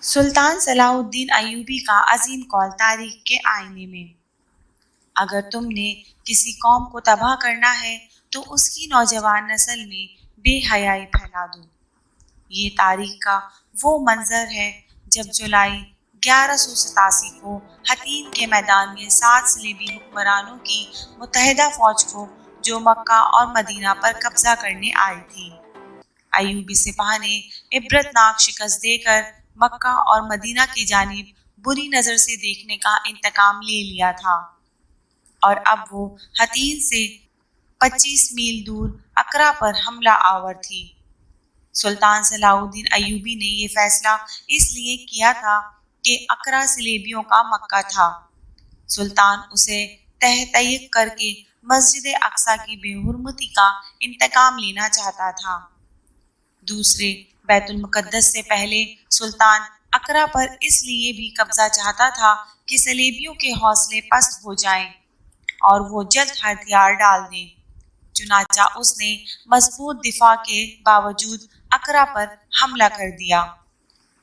سلطان صلاح الدین ایوبی کا عظیم قول تاریخ کے آئینے میں۔ اگر تم نے کسی قوم کو تباہ کرنا ہے تو اس کی نوجوان نسل میں بے حیائی پھیلا دو۔ یہ تاریخ کا وہ منظر ہے جب جولائی 1187 کو حطین کے میدان میں 7 صلیبی حکمرانوں کی متحدہ فوج کو جو مکہ اور مدینہ پر قبضہ کرنے آئی تھی، ایوبی سپاہ نے عبرتناک شکست دے کر مکہ اور مدینہ کی جانب بری نظر سے دیکھنے کا انتقام لے لیا تھا، اور اب وہ حطین سے 25 میل دور اقرا پر حملہ آور تھی۔ سلطان صلاح الدین ایوبی نے یہ فیصلہ اس لیے کیا تھا کہ اقرا صلیبیوں کا مکہ تھا۔ سلطان اسے تحقیق کر کے مسجد اقصی کی بے حرمتی کا انتقام لینا چاہتا تھا۔ دوسرے، بیت المقدس سے پہلے سلطان اقرا پر اس لیے بھی قبضہ چاہتا تھا کہ صلیبیوں کے حوصلے پست ہو جائیں اور وہ جلد ہتھیار ڈال دیں۔ چنانچہ اس نے مضبوط دفاع کے باوجود اقرا پر حملہ کر دیا،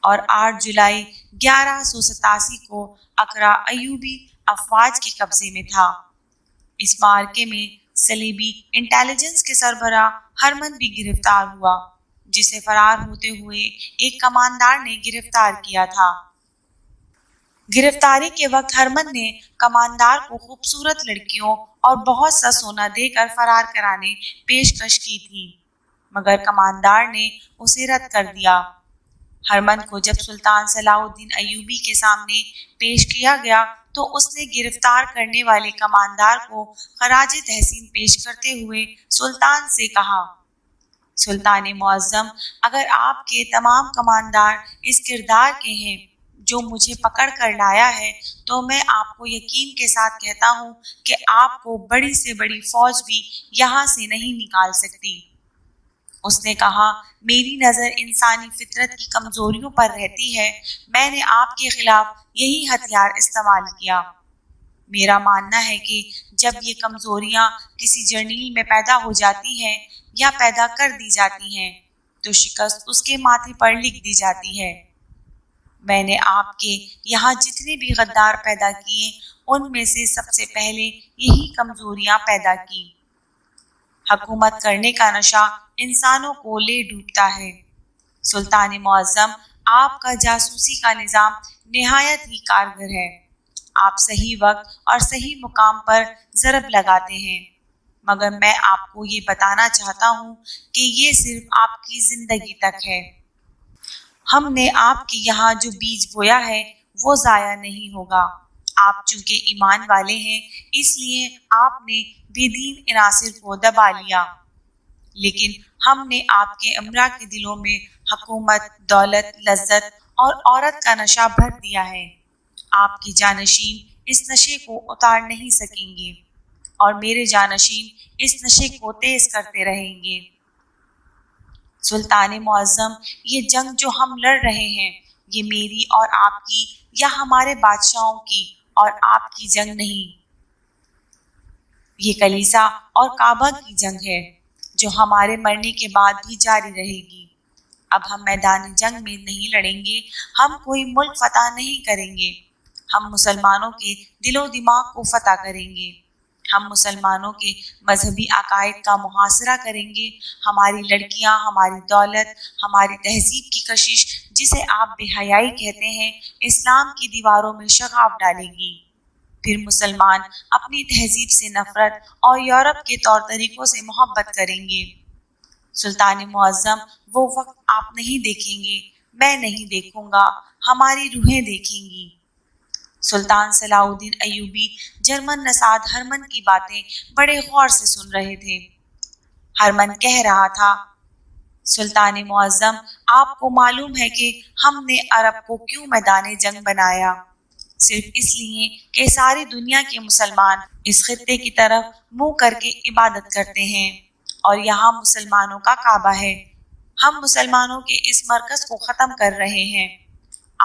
اور 8 جولائی 1187 کو اقرا ایوبی افواج کے قبضے میں تھا۔ اس معرکے میں صلیبی انٹیلیجنس کے سربراہ ہرمن بھی گرفتار ہوا، جسے فرار ہوتے ہوئے ایک کماندار نے گرفتار کیا تھا۔ گرفتاری کے وقت ہرمن نے کماندار کو خوبصورت لڑکیوں اور بہت سا سونا دے کر فرار کرانے پیشکش کی تھی، مگر کماندار نے اسے رد کر دیا۔ ہرمن کو جب سلطان صلاح الدین ایوبی کے سامنے پیش کیا گیا تو اس نے گرفتار کرنے والے کماندار کو خراج تحسین پیش کرتے ہوئے سلطان سے کہا، سلطان معظم، اگر آپ کے تمام کماندار اس کردار کے ہیں جو مجھے پکڑ کر لایا ہے تو میں آپ کو یقین کے ساتھ کہتا ہوں کہ آپ کو بڑی سے بڑی فوج بھی یہاں سے نہیں نکال سکتی۔ اس نے کہا، میری نظر انسانی فطرت کی کمزوریوں پر رہتی ہے، میں نے آپ کے خلاف یہی ہتھیار استعمال کیا۔ میرا ماننا ہے کہ جب یہ کمزوریاں کسی جرنیل میں پیدا ہو جاتی ہیں یا پیدا کر دی جاتی ہیں تو شکست اس کے ماتھے پر لکھ دی جاتی ہے۔ میں نے آپ کے یہاں جتنے بھی غدار پیدا کیے ان میں سے سب سے پہلے یہی کمزوریاں پیدا کی۔ حکومت کرنے کا نشہ انسانوں کو لے ڈوبتا ہے۔ سلطان معظم، آپ کا جاسوسی کا نظام نہایت ہی کارگر ہے۔ آپ صحیح وقت اور صحیح مقام پر ضرب لگاتے ہیں، مگر میں آپ کو یہ بتانا چاہتا ہوں کہ یہ صرف آپ کی زندگی تک ہے۔ ہم نے آپ کے یہاں جو بیج بویا ہے وہ ضائع نہیں ہوگا۔ آپ چونکہ ایمان والے ہیں اس لیے آپ نے بے دین عناصر کو دبا لیا، لیکن ہم نے آپ کے امراء کے دلوں میں حکومت، دولت، لذت اور عورت کا نشہ بھر دیا ہے۔ آپ کے جانشین اس نشے کو اتار نہیں سکیں گے، اور میرے جانشین اس نشے کو تیز کرتے رہیں گے۔ سلطان معظم، یہ جنگ جو ہم لڑ رہے ہیں یہ میری اور آپ کی یا ہمارے بادشاہوں کی اور آپ کی جنگ نہیں، یہ کلیسا اور کعبہ کی جنگ ہے جو ہمارے مرنے کے بعد بھی جاری رہے گی۔ اب ہم میدان جنگ میں نہیں لڑیں گے، ہم کوئی ملک فتح نہیں کریں گے، ہم مسلمانوں کے دل و دماغ کو فتح کریں گے، ہم مسلمانوں کے مذہبی عقائد کا محاصرہ کریں گے، ہماری لڑکیاں، ہماری دولت، ہماری تہذیب کی کشش جسے آپ بے حیائی کہتے ہیں اسلام کی دیواروں میں شگاف ڈالے گی۔ پھر مسلمان اپنی تہذیب سے نفرت اور یورپ کے طور طریقوں سے محبت کریں گے۔ سلطان معظم، وہ وقت آپ نہیں دیکھیں گے، میں نہیں دیکھوں گا، ہماری روحیں دیکھیں گی۔ سلطان صلاح الدین ایوبی جرمن نژاد ہرمن کی باتیں بڑے غور سے سن رہے تھے۔ ہرمن کہہ رہا تھا، سلطان معظم، آپ کو معلوم ہے کہ ہم نے عرب کو کیوں میدان جنگ بنایا؟ صرف اس لیے کہ ساری دنیا کے مسلمان اس خطے کی طرف منہ کر کے عبادت کرتے ہیں، اور یہاں مسلمانوں کا کعبہ ہے۔ ہم مسلمانوں کے اس مرکز کو ختم کر رہے ہیں۔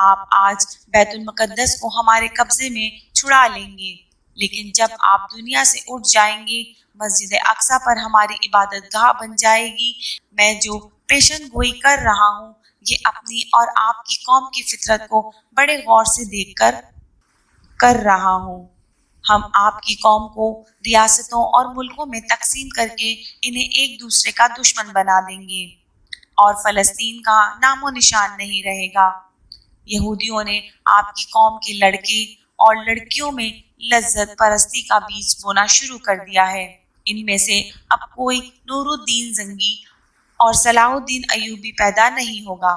آپ آج بیت المقدس کو ہمارے قبضے میں چھڑا لیں گے، لیکن جب آپ دنیا سے اٹھ جائیں گے مسجد اقصی پر ہماری عبادت گاہ بن جائے گی۔ میں جو پیشن گوئی کر رہا ہوں یہ اپنی اور آپ کی قوم کی فطرت کو بڑے غور سے دیکھ کر رہا ہوں۔ ہم آپ کی قوم کو ریاستوں اور ملکوں میں تقسیم کر کے انہیں ایک دوسرے کا دشمن بنا دیں گے اور فلسطین کا نام و نشان نہیں رہے گا۔ یہودیوں نے آپ کی قوم کے لڑکے اور لڑکیوں میں لذت پرستی کا بیج بونا شروع کر دیا ہے۔ ان میں سے اب کوئی نور الدین زنگی اور صلاح الدین ایوبی پیدا نہیں ہوگا۔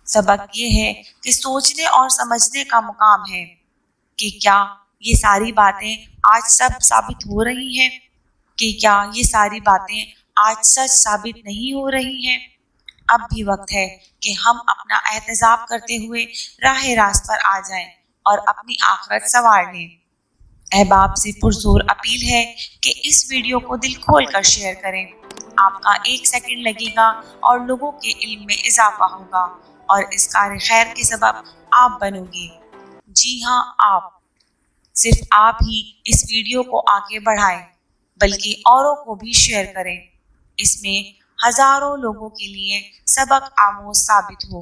سبق یہ ہے کہ سوچنے اور سمجھنے کا مقام ہے کہ کیا یہ ساری باتیں آج سب ثابت ہو رہی ہیں؟ کہ کیا یہ ساری باتیں آج سچ ثابت نہیں ہو رہی ہیں؟ اب بھی وقت ہے کہ ہم اپنا احتساب کرتے ہوئے راہ راست پر آ جائیں اور اپنی آخرت سنوار لیں۔ احباب سے پرزور اپیل ہے کہ اس ویڈیو کو دل کھول کر شیئر کریں۔ آپ کا 1 سیکنڈ لگے گا اور لوگوں کے علم میں اضافہ ہوگا اور اس کار خیر کے سبب آپ بنو گے۔ جی ہاں، آپ، صرف آپ ہی اس ویڈیو کو آگے بڑھائیں بلکہ اوروں کو بھی شیئر کریں۔ اس میں ہزاروں لوگوں کے لیے سبق آموز ثابت ہو۔